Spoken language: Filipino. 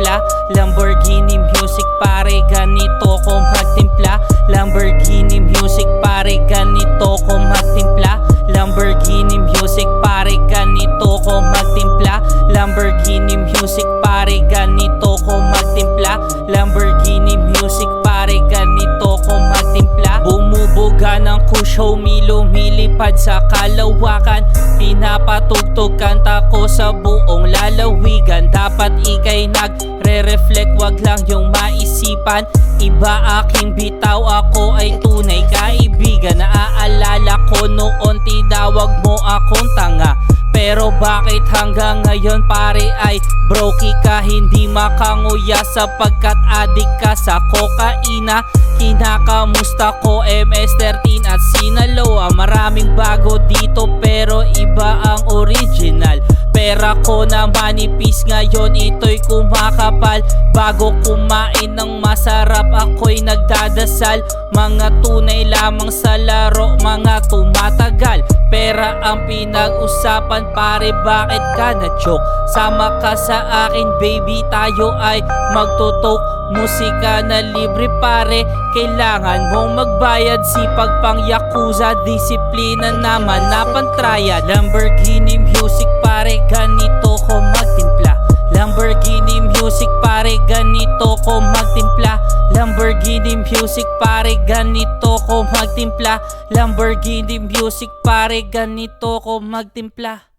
magtimpla. Lamborghini music pare, ganito ko magtimpla. Lamborghini music pare, ganito ko magtimpla. Lamborghini music pare, ganito ko magtimpla. Lamborghini music pare, ganito ko magtimpla. Lamborghini music pare, ganito ko magtimpla. Bumubuga ng kusyo, lumilipad sa kalawakan. Pinapatugtog kanta ko sa buong lalawigan. Dapat ikay nagre-reflect, wag lang yung maisipan. Iba aking bitaw, ako ay tunay kaibigan. Naaalala ko noon tinawag mo akong tanga, pero bakit hanggang ngayon pare ay brokey ka? Hindi makanguya sapagkat adik ka sa kokaina. Kinakamusta ko MS-13 at Sinaloa. Maraming bago dito pero iba ang original. Pera ko na manipis ngayon, ito'y kumakapal. Bago kumain ng masarap ako'y nagdadasal. Mga tunay lamang sa laro, mga tumatagal. Pera ang pinag-usapan pare, bakit ka na-choke? Sama ka sa akin baby, tayo ay magtutok. Musika na libre pare, kailangan mong magbayad. Sipag pang yakuza, disiplina naman na pantraya. Lamborghini music pare, ganito ko magtimpla. Lamborghini music pare, ganito ko magtimpla. Lamborghini music pare, ganito ko magtimpla. Lamborghini music pare, ganito ko magtimpla.